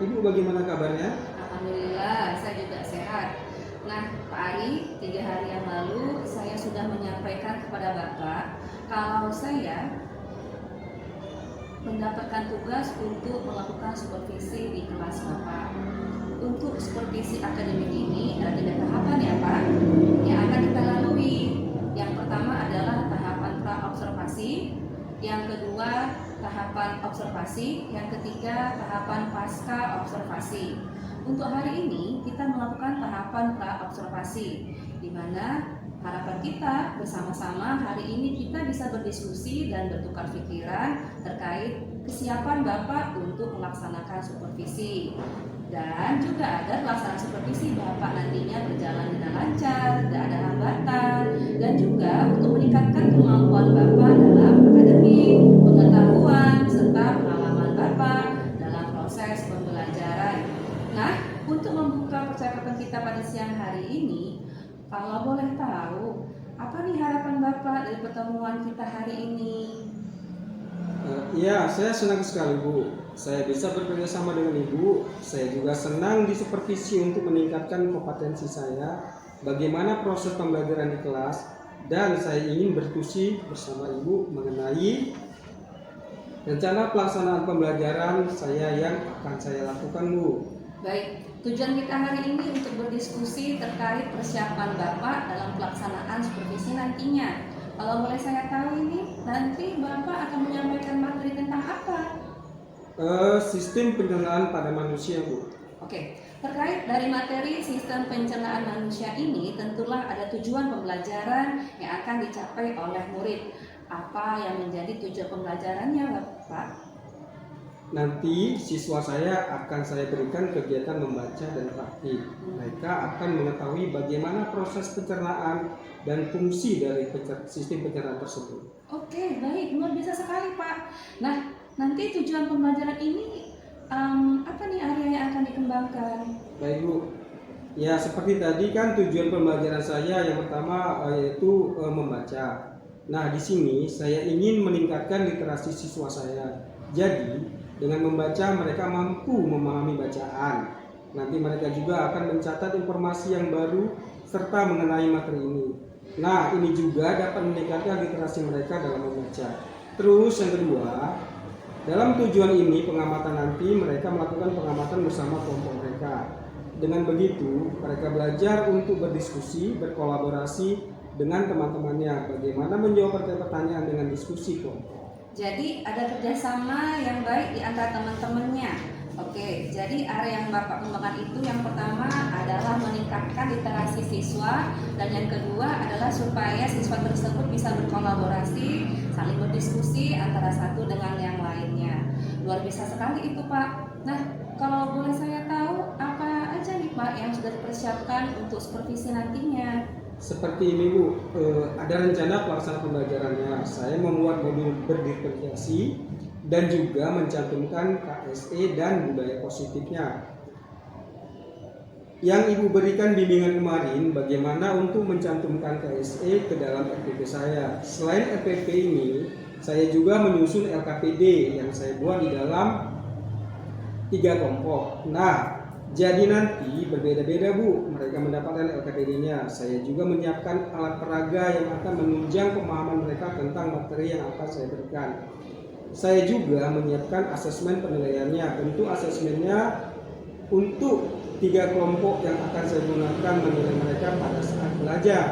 Ibu bagaimana kabarnya? Alhamdulillah, saya juga sehat. Nah, Pak Ari, 3 hari yang lalu saya sudah menyampaikan kepada Bapak kalau saya mendapatkan tugas untuk melakukan supervisi di kelas Bapak. Untuk supervisi akademik ini ada 3 tahapan ya Pak, yang akan kita lalui. Yang pertama adalah tahapan pra-observasi, yang kedua tahapan observasi, yang ketiga tahapan pasca observasi. Untuk hari ini kita melakukan tahapan pra-observasi, di mana harapan kita bersama-sama hari ini kita bisa berdiskusi dan bertukar pikiran terkait kesiapan Bapak untuk melaksanakan supervisi. Dan juga agar pelaksanaan supervisi Bapak nantinya berjalan dengan lancar, tidak ada hambatan, dan juga untuk meningkatkan kemampuan Bapak dalam akademik, pengetahuan, serta pengalaman Bapak dalam proses pembelajaran. Nah, untuk membuka percakapan kita pada siang hari ini, kalau boleh tahu, apa nih harapan Bapak dari pertemuan kita hari ini? Ya, saya senang sekali Bu. Saya bisa bekerja sama dengan Ibu. Saya juga senang disupervisi untuk meningkatkan kompetensi saya, bagaimana proses pembelajaran di kelas, dan saya ingin berdiskusi bersama Ibu mengenai rencana pelaksanaan pembelajaran saya yang akan saya lakukan Bu. Baik, tujuan kita hari ini untuk berdiskusi terkait persiapan Bapak dalam pelaksanaan supervisi nantinya. Kalau boleh saya tahu ini, nanti Bapak akan menyampaikan materi tentang apa? Sistem pencernaan pada manusia Bu. Oke, terkait dari materi sistem pencernaan manusia ini, tentulah ada tujuan pembelajaran yang akan dicapai oleh murid. Apa yang menjadi tujuan pembelajarannya, Bapak? Nanti siswa saya akan saya berikan kegiatan membaca dan praktik. Mereka akan mengetahui bagaimana proses pencernaan dan fungsi dari sistem pencernaan tersebut. Oke, baik, luar biasa sekali Pak. Nah, nanti tujuan pembelajaran ini apa nih area yang akan dikembangkan? Baik Bu, ya seperti tadi kan tujuan pembelajaran saya yang pertama yaitu membaca. Nah di sini saya ingin meningkatkan literasi siswa saya. Jadi dengan membaca mereka mampu memahami bacaan. Nanti mereka juga akan mencatat informasi yang baru serta mengenai materi ini. Nah ini juga dapat meningkatkan literasi mereka dalam membaca. Terus yang kedua, dalam tujuan ini pengamatan nanti mereka melakukan pengamatan bersama kelompok mereka. Dengan begitu mereka belajar untuk berdiskusi, berkolaborasi dengan teman-temannya, bagaimana menjawab pertanyaan dengan diskusi kelompok. Jadi ada kerjasama yang baik di antara teman-temannya. Oke, jadi area yang Bapak kembangkan itu yang pertama adalah meningkatkan literasi siswa, dan yang kedua adalah supaya siswa tersebut bisa berkolaborasi, saling berdiskusi antara satu dengan yang lainnya. Luar biasa sekali itu Pak. Nah, kalau boleh saya tahu apa aja nih Pak yang sudah dipersiapkan untuk supervisi nantinya? Seperti ini Bu, ada rencana pelaksanaan pembelajarannya. Saya membuat modul berdiferensiasi dan juga mencantumkan KSE dan budaya positifnya. Yang Ibu berikan bimbingan kemarin bagaimana untuk mencantumkan KSE ke dalam RPP saya. Selain RPP ini, saya juga menyusun LKPD yang saya buat di dalam 3 kelompok. Nah, jadi nanti berbeda-beda Bu, mereka mendapatkan LKPD-nya. Saya juga menyiapkan alat peraga yang akan menunjang pemahaman mereka tentang materi yang akan saya berikan. Saya juga menyiapkan asesmen penilaiannya. Tentu asesmennya untuk 3 kelompok yang akan saya gunakan menilai mereka pada saat belajar.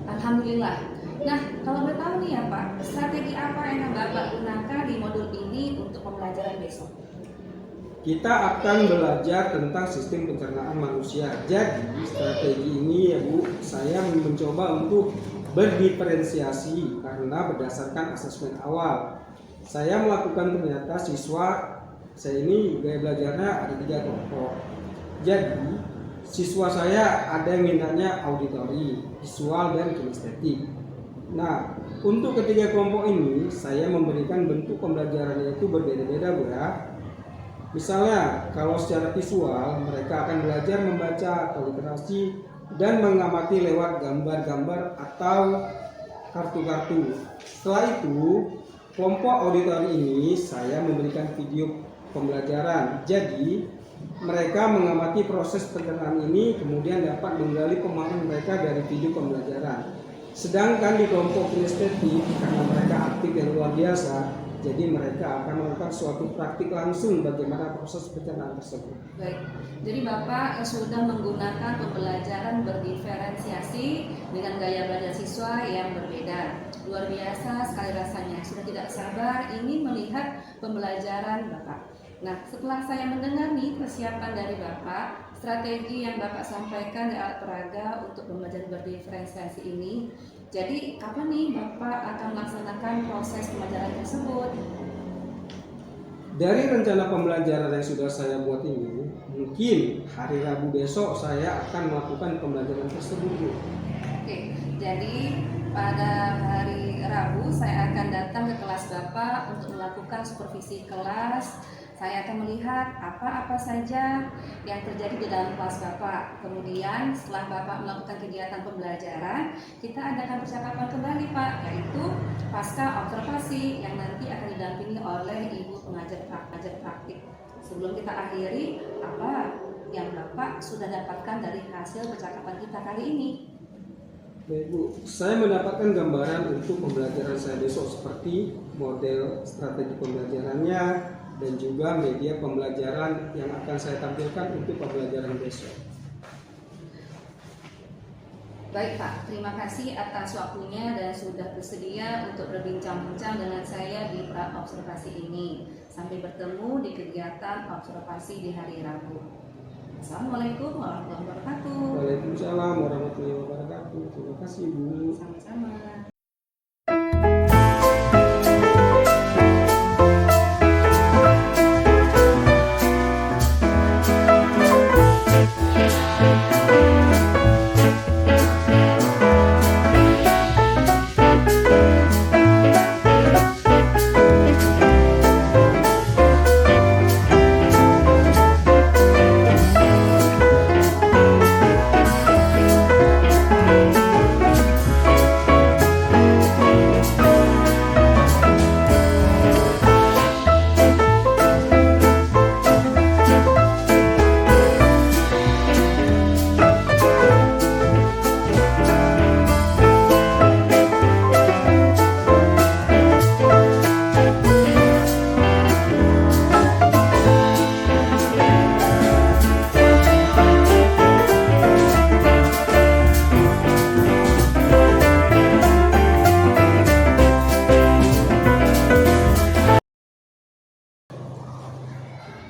Alhamdulillah. Nah, kalau boleh tahu nih ya Pak, strategi apa yang Bapak gunakan di modul ini untuk pembelajaran besok? Kita akan belajar tentang sistem pencernaan manusia. Jadi strategi ini ya Bu, saya mencoba untuk berdiferensiasi karena berdasarkan asesmen awal. Saya melakukan ternyata siswa saya ini gaya belajarnya ada 3 kelompok. Jadi siswa saya ada yang minatnya auditori, visual, dan kinestetik. Nah untuk ketiga kelompok ini saya memberikan bentuk pembelajarannya itu berbeda-beda Bu ya. Misalnya, kalau secara visual, mereka akan belajar membaca atau literasi dan mengamati lewat gambar-gambar atau kartu-kartu. Setelah itu, kelompok auditori ini saya memberikan video pembelajaran. Jadi, Mereka mengamati proses pencernaan ini, kemudian dapat menggali pemahaman mereka dari video pembelajaran. Sedangkan di kelompok kinestetik, karena mereka aktif yang luar biasa, jadi mereka akan melakukan suatu praktik langsung bagaimana proses pencernaan tersebut. Baik, jadi Bapak sudah menggunakan pembelajaran berdiferensiasi dengan gaya belajar siswa yang berbeda. Luar biasa sekali rasanya, sudah tidak sabar ingin melihat pembelajaran Bapak. Nah, setelah saya mendengar nih persiapan dari Bapak, strategi yang Bapak sampaikan di alat peraga untuk pembelajaran berdiferensiasi ini, jadi kapan nih Bapak akan melaksanakan proses pembelajaran tersebut? Dari rencana pembelajaran yang sudah saya buat ini, mungkin hari Rabu besok saya akan melakukan pembelajaran tersebut, Bu. Oke, jadi pada hari Rabu saya akan datang ke kelas Bapak untuk melakukan supervisi kelas. Saya akan melihat apa-apa saja yang terjadi di dalam kelas Bapak. Kemudian setelah Bapak melakukan kegiatan pembelajaran, kita adakan percakapan kembali Pak, yaitu pasca observasi yang nanti akan didampingi oleh Ibu pengajar praktik. Sebelum kita akhiri, apa yang Bapak sudah dapatkan dari hasil percakapan kita kali ini? Baik Bu, saya mendapatkan gambaran untuk pembelajaran saya besok seperti model strategi pembelajarannya dan juga media pembelajaran yang akan saya tampilkan untuk pembelajaran besok. Baik Pak, terima kasih atas waktunya dan sudah bersedia untuk berbincang-bincang dengan saya di pra-observasi ini. Sampai bertemu di kegiatan observasi di hari Rabu. Assalamualaikum warahmatullahi wabarakatuh. Waalaikumsalam warahmatullahi wabarakatuh. Terima kasih Bu. Sama-sama.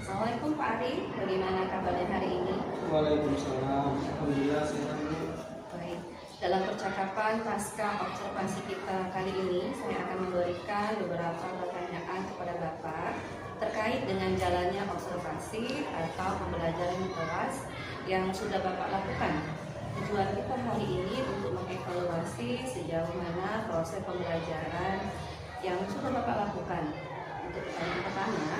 Assalamualaikum Pak Ari, bagaimana kabarnya hari ini? Waalaikumsalam. Alhamdulillah sehat. Baik, dalam percakapan pasca observasi kita kali ini, saya akan memberikan beberapa pertanyaan kepada Bapak terkait dengan jalannya observasi atau pembelajaran di kelas yang sudah Bapak lakukan. Tujuan kita hari ini untuk mengevaluasi sejauh mana proses pembelajaran yang sudah Bapak lakukan. Untuk pertanyaan pertama,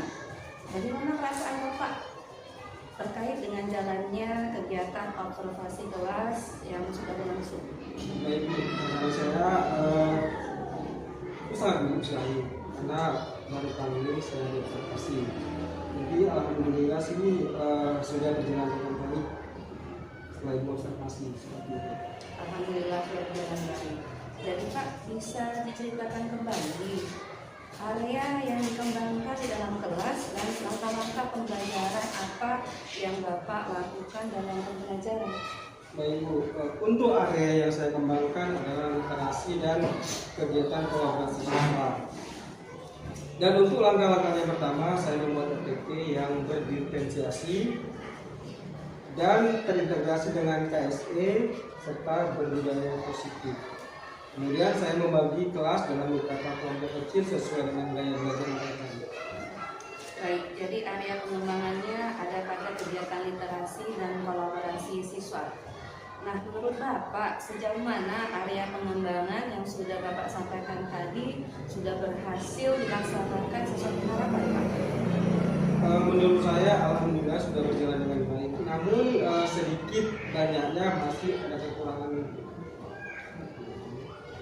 bagaimana perasaan Bapak terkait dengan jalannya kegiatan observasi kelas yang sudah berlangsung? Baik Bu, kalau saya sangat bagus sekali karena baru kali ini saya diobservasi. Jadi alhamdulillah sini sudah berjalan dengan baik setelah observasi seperti itu. Alhamdulillah sudah berjalan baik. Jadi Pak, bisa diceritakan kembali area yang dikembangkan di dalam kelas dan langkah-langkah pembelajaran apa yang Bapak lakukan dalam pembelajaran? Baik Bu, untuk area yang saya kembangkan adalah literasi dan kegiatan kolaborasi siswa. Dan untuk langkah-langkah yang pertama, saya membuat RTP yang berdiferensiasi dan terintegrasi dengan KSE serta berbudaya positif. Kemudian saya membagi kelas dalam beberapa kelompok kecil sesuai dengan gaya belajar mereka. Baik, jadi area pengembangannya ada pada kegiatan literasi dan kolaborasi siswa. Nah, menurut Bapak, sejauh mana area pengembangan yang sudah Bapak sampaikan tadi sudah berhasil dilaksanakan sesuai harapan, Pak? Menurut saya, alhamdulillah sudah berjalan dengan baik. Namun sedikit banyaknya masih ada kekurangan.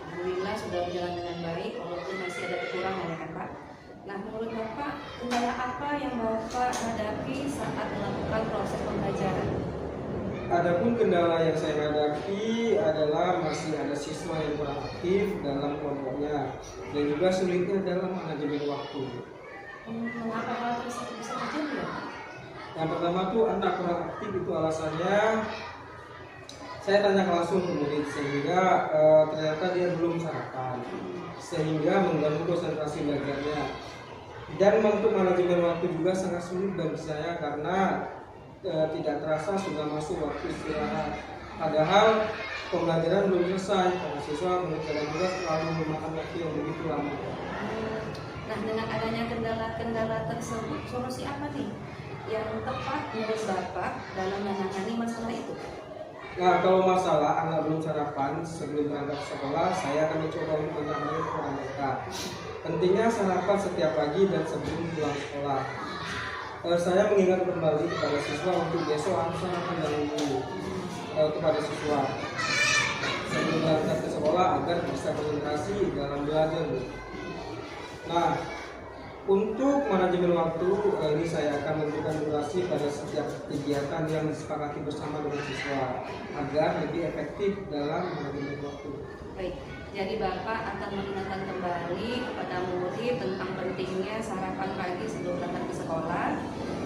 Alhamdulillah sudah berjalan dengan baik, walaupun masih ada kekurangan ya kan Pak? Nah, menurut Bapak, kendala apa yang Bapak hadapi saat melakukan proses pembelajaran? Adapun kendala yang saya hadapi adalah masih ada siswa yang kurang aktif dalam kelompoknya dan juga sulitnya dalam manajemen waktu. Mengapa hal tersebut bisa terjadi ya? Yang pertama tuh anak kurang aktif itu alasannya saya tanya langsung ke murid sehingga ternyata dia belum sarapan sehingga mengganggu konsentrasi belajarnya. Dan untuk manajemen waktu juga sangat sulit bagi saya karena tidak terasa sudah masuk waktu istirahat. Padahal pembelajaran belum selesai karena siswa mengerjakan tugas selalu memakan waktu yang begitu lama. Nah, dengan adanya kendala-kendala tersebut, solusi apa nih yang tepat menurut Bapak dalam menangani masalah itu? Nah, kalau masalah anak belum sarapan sebelum berangkat ke sekolah, saya akan mencoba untuk menyampaikan kepada mereka. Pentingnya sarapan setiap pagi dan sebelum pulang sekolah. Saya mengingat kembali kepada siswa untuk besok harus sarapan dahulu kepada siswa sebelum berangkat ke sekolah agar bisa konsentrasi dalam belajar. Nah, untuk manajemen waktu ini saya akan menentukan durasi pada setiap kegiatan yang disepakati bersama dengan siswa agar lebih efektif dalam manajemen waktu. Baik, jadi Bapak akan mengingatkan kembali kepada murid tentang pentingnya sarapan pagi sebelum berangkat ke sekolah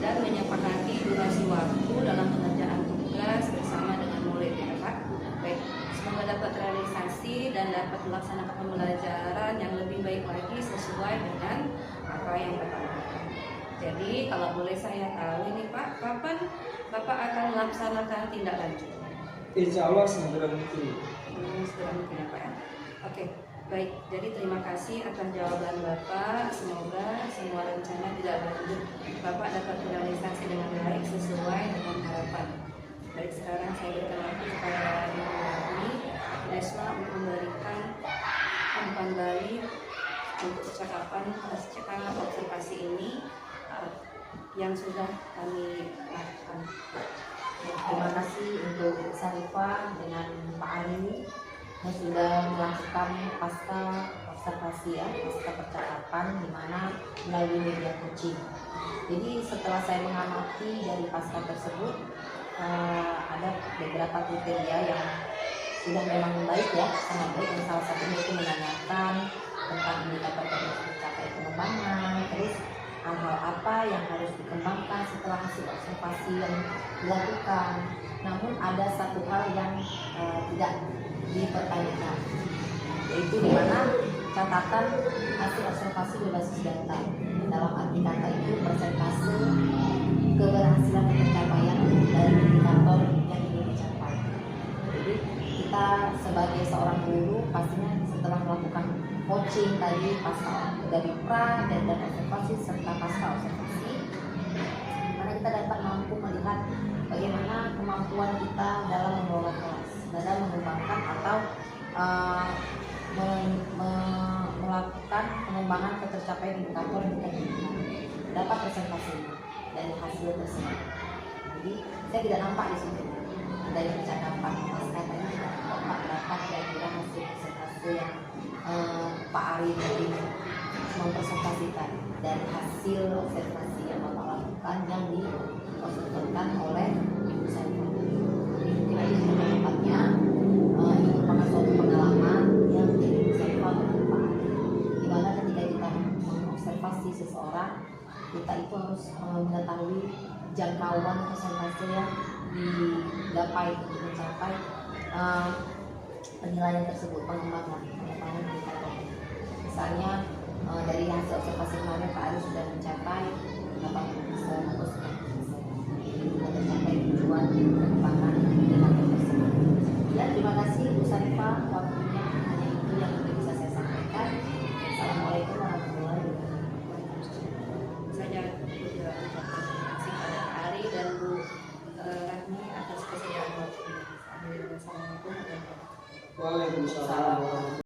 dan menyepakati durasi waktu dalam pengerjaan tugas bersama dengan murid ya Pak. Baik, semoga dapat terrealisasi dan dapat melaksanakan pembelajaran yang lebih baik lagi sesuai dengan apa yang Bapak lakukan. Jadi kalau boleh saya tahu ini Pak, kapan Bapak akan melaksanakan tindak lanjut? Insya Allah segera mungkin. Segera mungkin ya Pak ya. Oke, baik. Jadi terima kasih atas jawaban Bapak. Semoga semua rencana tidak lanjut Bapak dapat terrealisasi dengan baik sesuai dengan harapan. Baik, sekarang saya berikan waktu kepada Ibu Rahmi Desma untuk memberikan umpan balik untuk percakapan observasi ini yang sudah kami lakukan. Terima kasih untuk Sarifah dengan Pak Ari yang sudah melakukan pasca observasi pasca percakapan di mana melalui media coaching. Jadi setelah saya mengamati dari pasca tersebut ada beberapa kriteria yang sudah memang baik ya, sangat baik. Dan salah satunya itu menanyakan tentang indikator tercapai pengembangan, terus hal-hal apa yang harus dikembangkan setelah hasil observasi yang dilakukan. Namun ada satu hal yang tidak dipertanyakan, yaitu di mana catatan hasil observasi berbasis data. Dalam arti kata itu persentase keberhasilan pencapaian dari indikator yang ingin dicapai. Jadi kita sebagai seorang guru pastinya setelah melakukan coaching tadi pasca dari pra dan observasi serta pasca observasi, mana kita dapat mampu melihat bagaimana kemampuan kita dalam mengelola kelas, dalam mengembangkan atau melakukan pengembangan ketercapaian indikator yang kita inginkan, dapat presentasinya dari hasil tersebut. Jadi saya tidak nampak di situ dari percakapan pasca tadi tidak nampak berapa kira-kira hasil presentasi yang Pak Ari tadi mempresentasikan dari hasil observasi yang Bapak lakukan yang dikonsultasikan oleh Ibu Sarifah. Mungkin aja sebagai tempatnya ini merupakan suatu pengalaman yang menjadi Ibu Sarifah untuk Pak Ari. Dimana ketika kita mengobservasi seseorang, kita itu harus mengetahui jangkauan persentase yang digapai untuk mencapai penilaian tersebut, pengembangan indikator. Misalnya dari hasil observasi kemarin Pak Ari sudah mencapai 80% atau 90%. Sudah tercapai tujuan pengembangan indikator tersebut. Ya, terima kasih Bu Sarifah waktunya, hanya itu yang bisa saya sampaikan. Assalamualaikum warahmatullahi wabarakatuh. Saya juga ucapkan terima kasih pada Pak Ari dan Bu Rahmi atas kesediaan waktunya. Assalamualaikum warahmatullahi wabarakatuh. Waalaikumsalam warahmatullahi wabarakatuh.